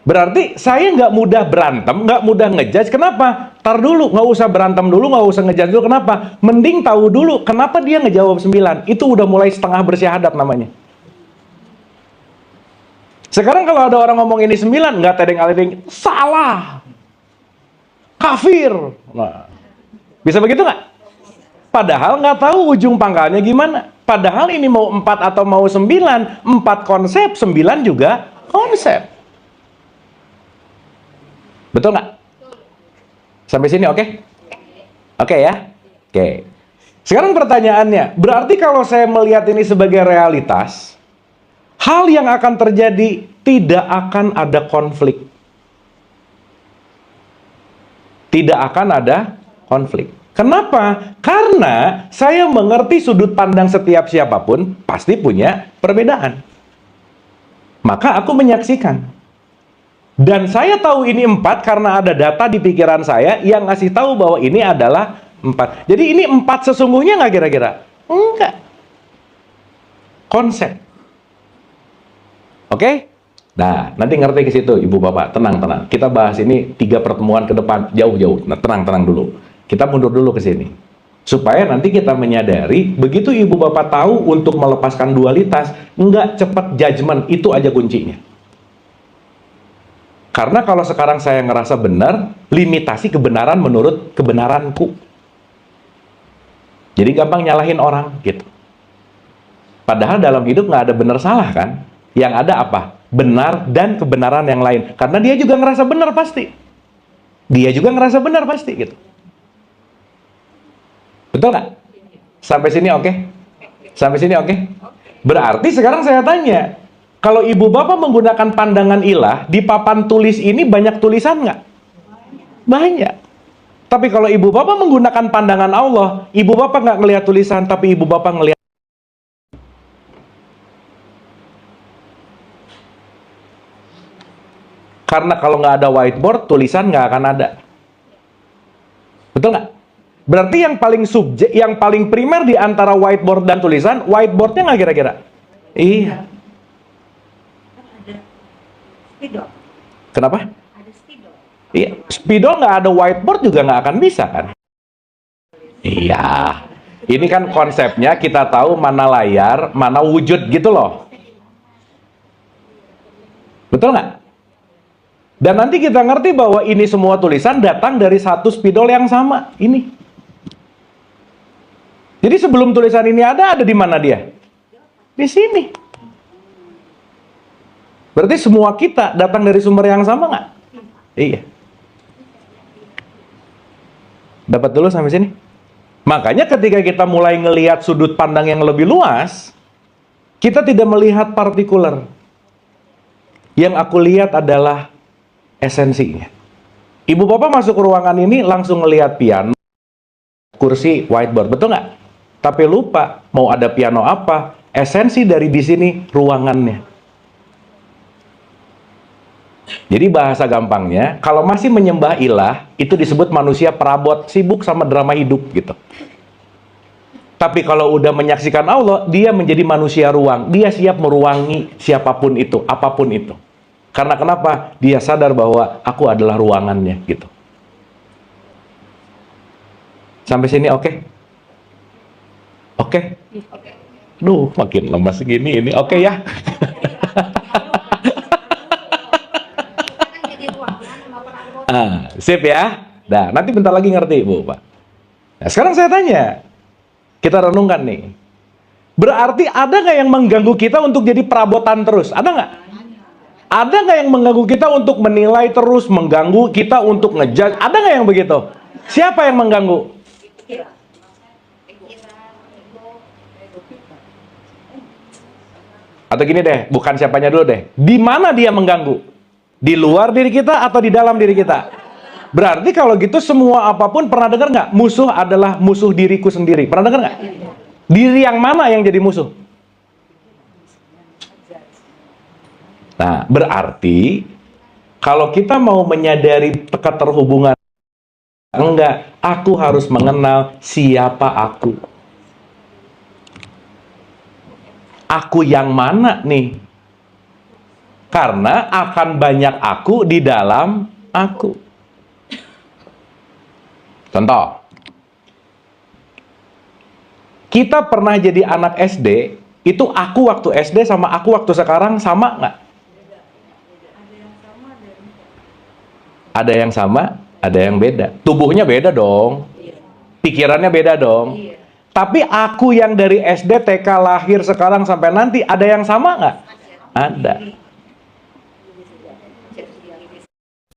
Berarti saya nggak mudah berantem, nggak mudah ngejudge. Kenapa? Tar dulu, nggak usah berantem dulu, nggak usah ngejudge dulu. Kenapa? Mending tahu dulu kenapa dia ngejawab 9. Itu udah mulai setengah bersyahadat namanya. Sekarang kalau ada orang ngomong ini 9, nggak tedeng-aledeng, salah, kafir. Nah, bisa begitu nggak? Padahal nggak tahu ujung pangkalnya gimana. Padahal ini mau 4 atau mau 9, 4 konsep, 9 juga konsep. Betul nggak? Sampai sini oke? Oke ya? Oke. Sekarang pertanyaannya, berarti kalau saya melihat ini sebagai realitas, hal yang akan terjadi tidak akan ada konflik. Tidak akan ada konflik. Kenapa? Karena saya mengerti sudut pandang setiap siapapun pasti punya perbedaan. Maka aku menyaksikan. Dan saya tahu ini 4 karena ada data di pikiran saya yang ngasih tahu bahwa ini adalah 4. Jadi ini 4 sesungguhnya nggak kira-kira? Enggak. Konsep. Oke? Nah, nanti ngerti ke situ, Ibu Bapak. Tenang. Kita bahas ini 3 pertemuan ke depan, jauh-jauh. Nah, tenang dulu. Kita mundur dulu ke sini. Supaya nanti kita menyadari, begitu Ibu Bapak tahu untuk melepaskan dualitas, nggak cepat judgement, itu aja kuncinya. Karena kalau sekarang saya ngerasa benar, limitasi kebenaran menurut kebenaranku. Jadi gampang nyalahin orang, gitu. Padahal dalam hidup nggak ada benar salah kan? Yang ada apa? Benar dan kebenaran yang lain. Karena dia juga ngerasa benar pasti. Dia juga ngerasa benar pasti, gitu. Betul nggak? Sampai sini oke? Sampai sini oke? Berarti sekarang saya tanya, kalau Ibu Bapak menggunakan pandangan ilah, di papan tulis ini banyak tulisan nggak? Banyak. Tapi kalau Ibu Bapak menggunakan pandangan Allah, Ibu Bapak nggak ngelihat tulisan, tapi Ibu Bapak ngelihat. Karena kalau nggak ada whiteboard, tulisan nggak akan ada. Betul nggak? Berarti yang paling yang paling primer di antara whiteboard dan tulisan, whiteboardnya nggak kira-kira? Iya. Spidol. Kenapa? Ada spidol. Iya, spidol nggak ada whiteboard juga nggak akan bisa kan? Iya. Ini kan konsepnya kita tahu mana layar, mana wujud gitu loh. Betul nggak? Dan nanti kita ngerti bahwa ini semua tulisan datang dari satu spidol yang sama. Ini. Jadi sebelum tulisan ini ada di mana dia? Di sini. Berarti semua kita datang dari sumber yang sama nggak? Iya. Dapat dulu sampai sini? Makanya ketika kita mulai ngelihat sudut pandang yang lebih luas, kita tidak melihat partikular. Yang aku lihat adalah esensinya. Ibu Bapak masuk ke ruangan ini langsung ngelihat piano, kursi, whiteboard, betul nggak? Tapi lupa mau ada piano apa, esensi dari di sini ruangannya. Jadi bahasa gampangnya, kalau masih menyembah ilah, itu disebut manusia perabot, sibuk sama drama hidup gitu. Tapi kalau udah menyaksikan Allah, dia menjadi manusia ruang. Dia siap meruangi siapapun itu, apapun itu. Karena kenapa? Dia sadar bahwa aku adalah ruangannya gitu. Sampai sini oke? Oke? Duh, makin lemas segini ini. Oke ya? Sip ya. Nah, nanti bentar lagi ngerti, Bu, Pak. Nah, sekarang saya tanya. Kita renungkan nih. Berarti ada nggak yang mengganggu kita untuk jadi perabotan terus? Ada nggak? Ada nggak yang mengganggu kita untuk menilai terus, mengganggu kita untuk ngejudge? Ada nggak yang begitu? Siapa yang mengganggu? Atau gini deh, bukan siapanya dulu deh. Di mana dia mengganggu? Di luar diri kita atau di dalam diri kita? Berarti kalau gitu semua apapun, pernah dengar nggak? Musuh adalah musuh diriku sendiri. Pernah dengar nggak? Diri yang mana yang jadi musuh? Nah, berarti kalau kita mau menyadari keterhubungan, enggak, aku harus mengenal siapa aku. Aku yang mana nih? Karena akan banyak aku di dalam aku. Contoh, kita pernah jadi anak SD, itu aku waktu SD sama aku waktu sekarang sama nggak? Ada yang sama, ada yang beda. Tubuhnya beda dong. Pikirannya beda dong. Iya. Tapi aku yang dari SD, TK, lahir, sekarang sampai nanti, ada yang sama nggak? Ada.